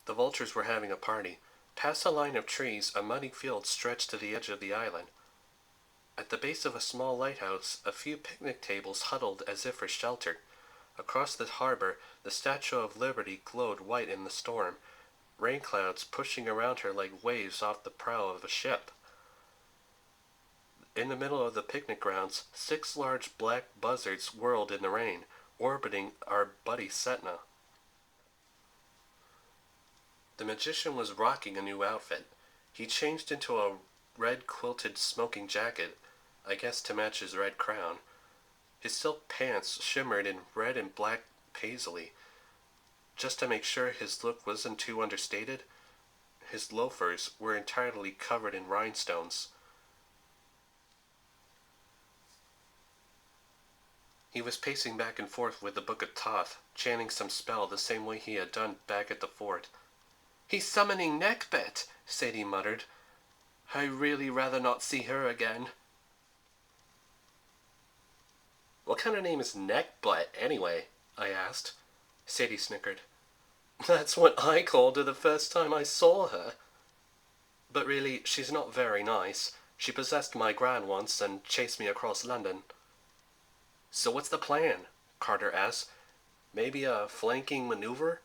The vultures were having a party. Past a line of trees, a muddy field stretched to the edge of the island. At the base of a small lighthouse, a few picnic tables huddled as if for shelter. Across the harbor, the Statue of Liberty glowed white in the storm, rain clouds pushing around her like waves off the prow of a ship. In the middle of the picnic grounds, 6 large black buzzards whirled in the rain, orbiting our buddy Setna. The magician was rocking a new outfit. He changed into a red quilted smoking jacket, I guess to match his red crown. His silk pants shimmered in red and black paisley. Just to make sure his look wasn't too understated, his loafers were entirely covered in rhinestones. He was pacing back and forth with the Book of Thoth, chanting some spell the same way he had done back at the fort. "He's summoning Neckbet," Sadie muttered. "I'd really rather not see her again." "What kind of name is Neckbet, anyway?" I asked. Sadie snickered. "That's what I called her the first time I saw her. But really, she's not very nice. She possessed my gran once and chased me across London." "So what's the plan?" Carter asked. "Maybe a flanking maneuver?"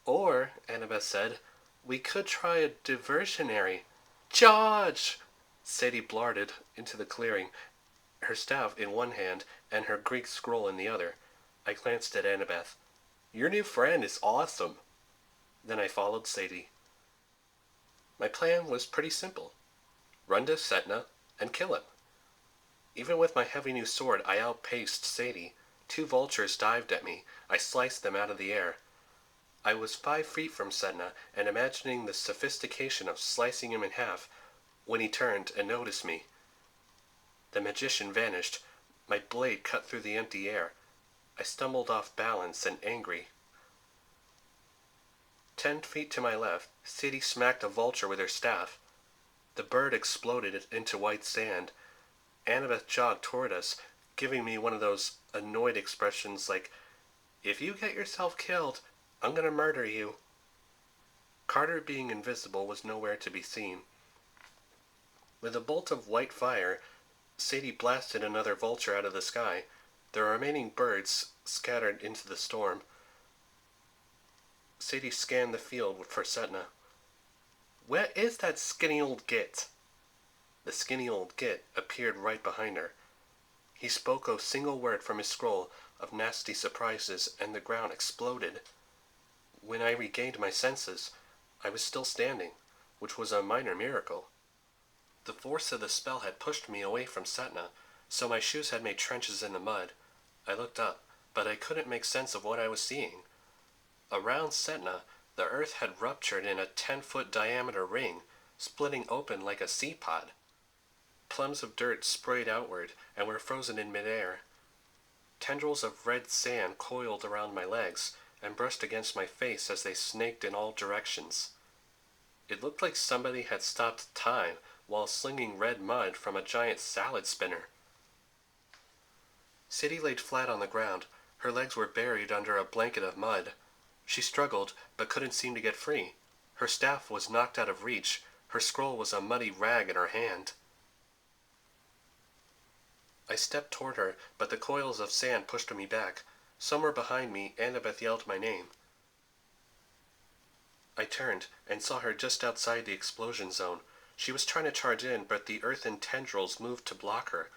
"Or," Annabeth said, "we could try a diversionary." "Charge!" Sadie blarted into the clearing, her staff in one hand and her Greek scroll in the other. I glanced at Annabeth. "Your new friend is awesome." Then I followed Sadie. My plan was pretty simple. Run to Setna and kill him. Even with my heavy new sword, I outpaced Sadie. 2 vultures dived at me. I sliced them out of the air. I was 5 feet from Setna, and imagining the sophistication of slicing him in half, when he turned and noticed me. The magician vanished. My blade cut through the empty air. I stumbled off balance and angry. 10 feet to my left, Sadie smacked a vulture with her staff. The bird exploded into white sand. Annabeth jogged toward us, giving me one of those annoyed expressions like, "If you get yourself killed, I'm gonna murder you." Carter, being invisible, was nowhere to be seen. With a bolt of white fire, Sadie blasted another vulture out of the sky. The remaining birds scattered into the storm. Sadie scanned the field for Setna. "Where is that skinny old git?" The skinny old git appeared right behind her. He spoke a single word from his scroll of nasty surprises, and the ground exploded. When I regained my senses, I was still standing, which was a minor miracle. The force of the spell had pushed me away from Setna, so my shoes had made trenches in the mud. I looked up, but I couldn't make sense of what I was seeing. Around Setna, the earth had ruptured in a 10-foot diameter ring, splitting open like a sea pod. Plums of dirt sprayed outward and were frozen in midair. Tendrils of red sand coiled around my legs and brushed against my face as they snaked in all directions. It looked like somebody had stopped time while slinging red mud from a giant salad spinner. Sadie laid flat on the ground. Her legs were buried under a blanket of mud. She struggled, but couldn't seem to get free. Her staff was knocked out of reach. Her scroll was a muddy rag in her hand. I stepped toward her, but the coils of sand pushed me back. Somewhere behind me, Annabeth yelled my name. I turned and saw her just outside the explosion zone. She was trying to charge in, but the earthen tendrils moved to block her,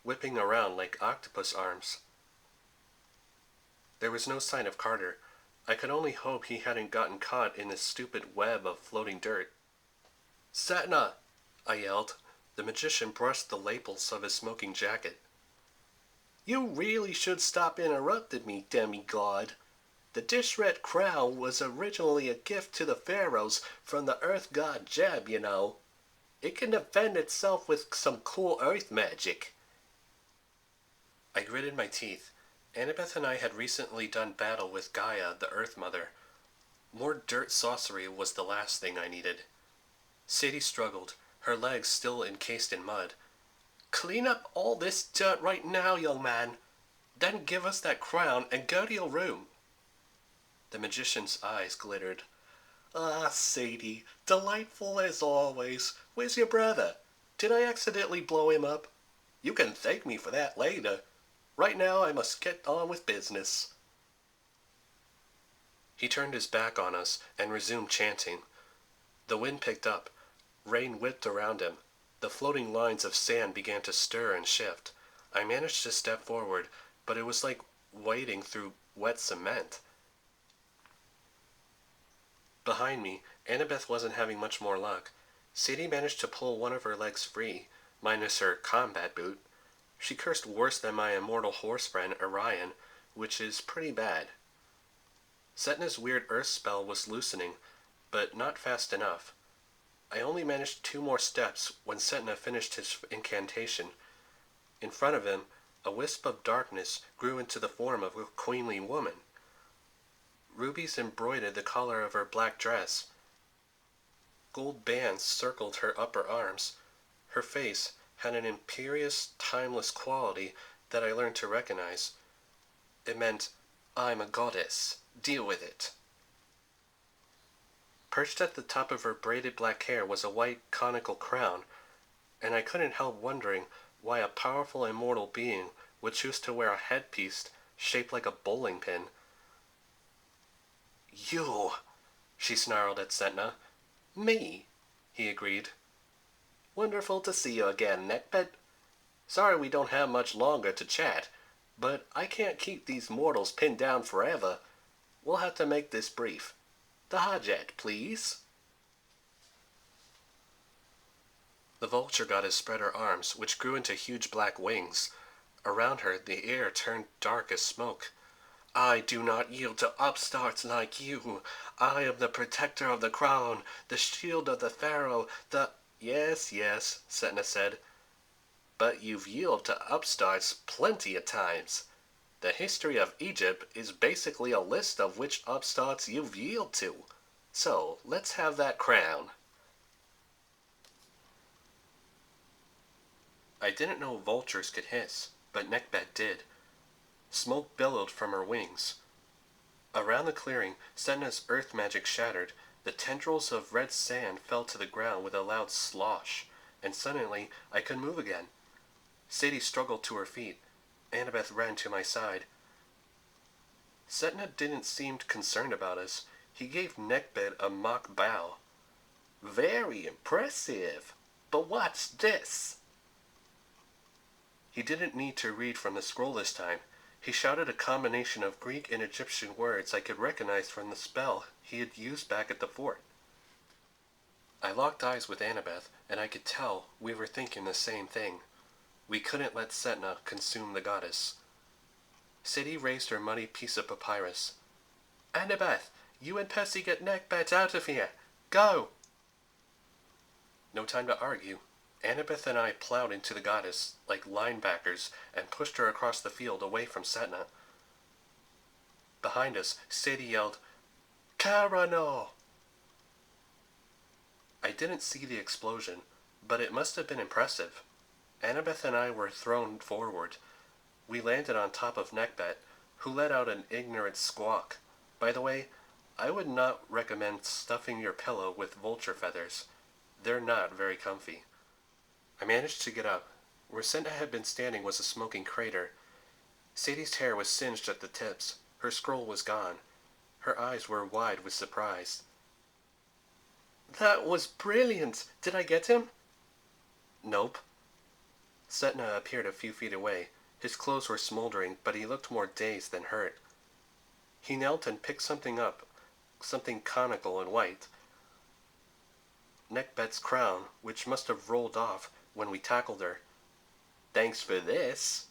whipping around like octopus arms. There was no sign of Carter. I could only hope he hadn't gotten caught in this stupid web of floating dirt. "Setna!" I yelled. The magician brushed the lapels of his smoking jacket. "You really should stop interrupting me, demigod. The dish-red crown was originally a gift to the pharaohs from the earth god Jeb, you know. It can defend itself with some cool earth magic." I gritted my teeth. Annabeth and I had recently done battle with Gaia, the Earth Mother. More dirt sorcery was the last thing I needed. Sadie struggled, her legs still encased in mud. "Clean up all this dirt right now, young man. Then give us that crown and go to your room." The magician's eyes glittered. Ah, Sadie, delightful as always. Where's your brother? Did I accidentally blow him up? You can thank me for that later. Right now I must get on with business. He turned his back on us and resumed chanting. The wind picked up. Rain whipped around him. The floating lines of sand began to stir and shift. I managed to step forward, but it was like wading through wet cement. Behind me, Annabeth wasn't having much more luck. Sadie managed to pull one of her legs free, minus her combat boot. She cursed worse than my immortal horse friend Orion, which is pretty bad. Setna's weird earth spell was loosening, but not fast enough. I only managed 2 more steps when Setna finished his incantation. In front of him, a wisp of darkness grew into the form of a queenly woman. Rubies embroidered the collar of her black dress. Gold bands circled her upper arms. Her face had an imperious, timeless quality that I learned to recognize. It meant, I'm a goddess. Deal with it. Perched at the top of her braided black hair was a white, conical crown, and I couldn't help wondering why a powerful immortal being would choose to wear a headpiece shaped like a bowling pin. You, she snarled at Setna. Me, he agreed. Wonderful to see you again, Neckbed. Sorry we don't have much longer to chat, but I can't keep these mortals pinned down forever. We'll have to make this brief. The Hajat, please. The vulture goddess spread her arms, which grew into huge black wings. Around her, the air turned dark as smoke. I do not yield to upstarts like you. I am the protector of the crown, the shield of the pharaoh, the... Yes, yes, Setna said. But you've yielded to upstarts plenty of times. The history of Egypt is basically a list of which upstarts you've yielded to. So, let's have that crown. I didn't know vultures could hiss, but Neckbed did. Smoke billowed from her wings. Around the clearing, Setna's earth magic shattered. The tendrils of red sand fell to the ground with a loud slosh, and suddenly I could move again. Sadie struggled to her feet. Annabeth ran to my side. Setna didn't seem concerned about us. He gave Neckbed a mock bow. Very impressive. But what's this? He didn't need to read from the scroll this time. He shouted a combination of Greek and Egyptian words I could recognize from the spell he had used back at the fort. I locked eyes with Annabeth, and I could tell we were thinking the same thing. We couldn't let Setna consume the goddess. Sadie raised her muddy piece of papyrus. Annabeth, you and Percy get Neckbed out of here. Go! No time to argue. Annabeth and I plowed into the goddess like linebackers and pushed her across the field away from Setna. Behind us, Sadie yelled, Carano! I didn't see the explosion, but it must have been impressive. Annabeth and I were thrown forward. We landed on top of Neckbed, who let out an ignorant squawk. By the way, I would not recommend stuffing your pillow with vulture feathers. They're not very comfy. I managed to get up. Where Setna had been standing was a smoking crater. Sadie's hair was singed at the tips. Her scroll was gone. Her eyes were wide with surprise. That was brilliant! Did I get him? Nope. Setna appeared a few feet away. His clothes were smoldering, but he looked more dazed than hurt. He knelt and picked something up, something conical and white. Neckbed's crown, which must have rolled off when we tackled her. Thanks for this.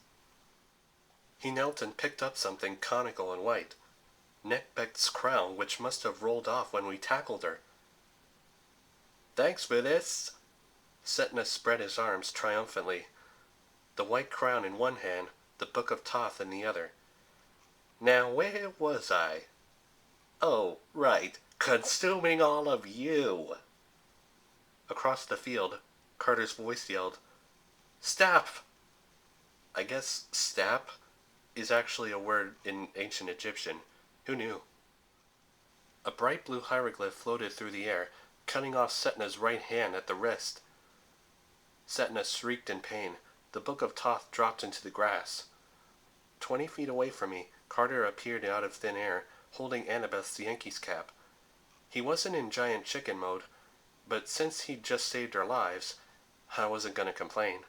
He knelt and picked up something conical and white. Neckbed's crown, which must have rolled off when we tackled her. Thanks for this. Setna spread his arms triumphantly. The white crown in one hand, the Book of Thoth in the other. Now where was I? Oh, right, consuming all of you. Across the field, Carter's voice yelled, Stap! I guess stap is actually a word in ancient Egyptian. Who knew? A bright blue hieroglyph floated through the air, cutting off Setna's right hand at the wrist. Setna shrieked in pain. The Book of Thoth dropped into the grass. 20 feet away from me, Carter appeared out of thin air, holding Annabeth's Yankees cap. He wasn't in giant chicken mode, but since he'd just saved our lives, I wasn't going to complain.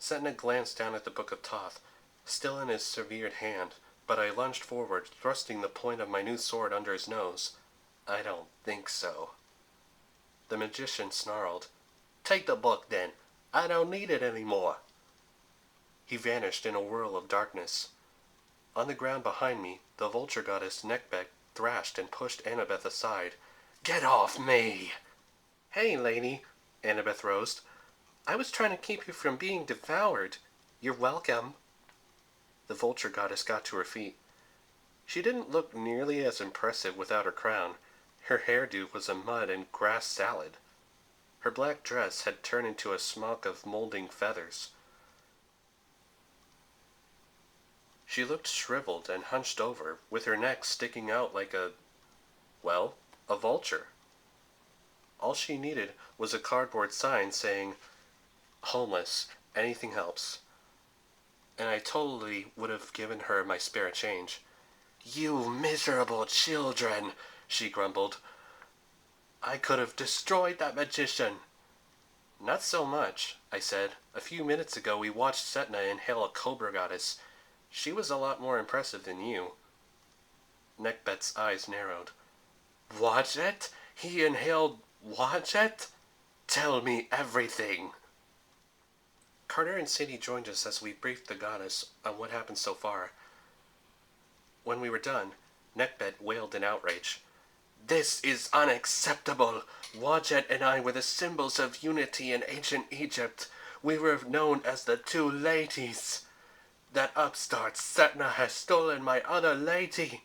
Setna glanced down at the Book of Thoth, still in his severed hand, but I lunged forward, thrusting the point of my new sword under his nose. I don't think so. The magician snarled. Take the book, then. I don't need it anymore. He vanished in a whirl of darkness. On the ground behind me, the vulture goddess Neckbeck thrashed and pushed Annabeth aside. Get off me! Hey, lady, Annabeth rose. I was trying to keep you from being devoured. You're welcome. The vulture goddess got to her feet. She didn't look nearly as impressive without her crown. Her hairdo was a mud and grass salad. Her black dress had turned into a smock of molding feathers. She looked shriveled and hunched over, with her neck sticking out like a vulture. All she needed was a cardboard sign saying, homeless, anything helps. And I totally would have given her my spare change. You miserable children, she grumbled. I could have destroyed that magician. Not so much, I said. A few minutes ago we watched Setna inhale a cobra goddess. She was a lot more impressive than you. Neckbet's eyes narrowed. Watch it? He inhaled watch it? Tell me everything. Carter and Sadie joined us as we briefed the goddess on what happened so far. When we were done, Neckbet wailed in outrage. This is unacceptable! Wadjet and I were the symbols of unity in ancient Egypt. We were known as the two ladies. That upstart Setna has stolen my other lady.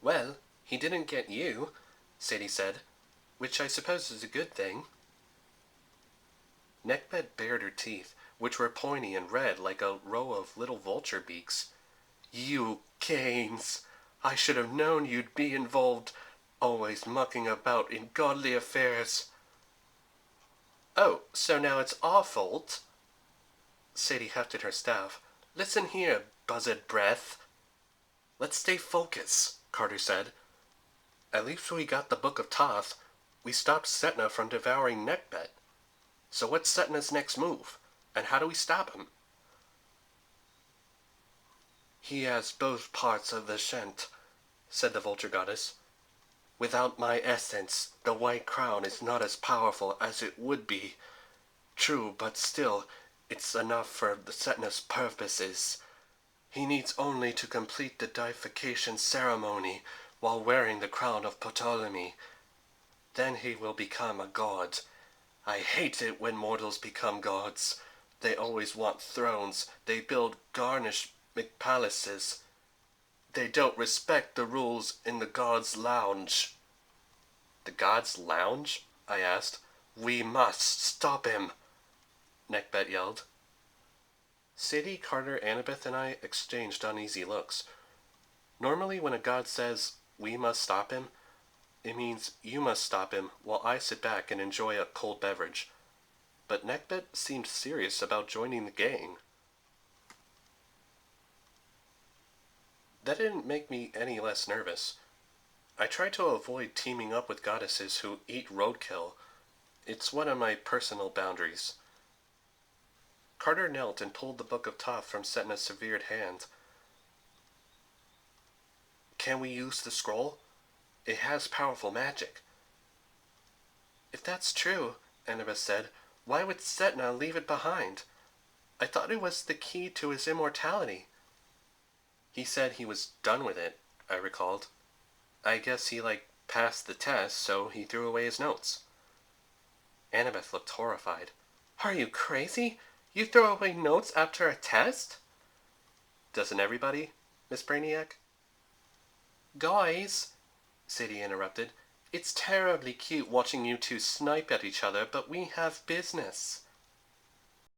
Well, he didn't get you, Sadie said, which I suppose is a good thing. Neckbet bared her teeth, which were pointy and red like a row of little vulture beaks. You Canes! I should have known you'd be involved, always mucking about in godly affairs. Oh, so now it's our fault? Sadie hefted her staff. Listen here, buzzard breath. Let's stay focused, Carter said. At least we got the Book of Thoth. We stopped Setna from devouring Neckbet. So what's Setna's next move? And how do we stop him? He has both parts of the Shent, said the vulture goddess. Without my essence, the white crown is not as powerful as it would be. True, but still, it's enough for the Setna's purposes. He needs only to complete the deification ceremony while wearing the crown of Ptolemy. Then he will become a god. I hate it when mortals become gods. They always want thrones. They build garnished palaces. They don't respect the rules in the God's Lounge. The God's Lounge? I asked. We must stop him, Neckbet yelled. Sadie, Carter, Annabeth, and I exchanged uneasy looks. Normally when a god says, we must stop him, it means you must stop him while I sit back and enjoy a cold beverage. But Neckbet seemed serious about joining the gang. That didn't make me any less nervous. I try to avoid teaming up with goddesses who eat roadkill. It's one of my personal boundaries. Carter knelt and pulled the Book of Thoth from Setna's severed hand. Can we use the scroll? It has powerful magic. If that's true, Annabeth said, why would Setna leave it behind? I thought it was the key to his immortality. He said he was done with it, I recalled. I guess he, passed the test, so he threw away his notes. Annabeth looked horrified. Are you crazy? You throw away notes after a test? Doesn't everybody, Miss Brainiac? Guys, Sadie interrupted, it's terribly cute watching you two snipe at each other, but we have business.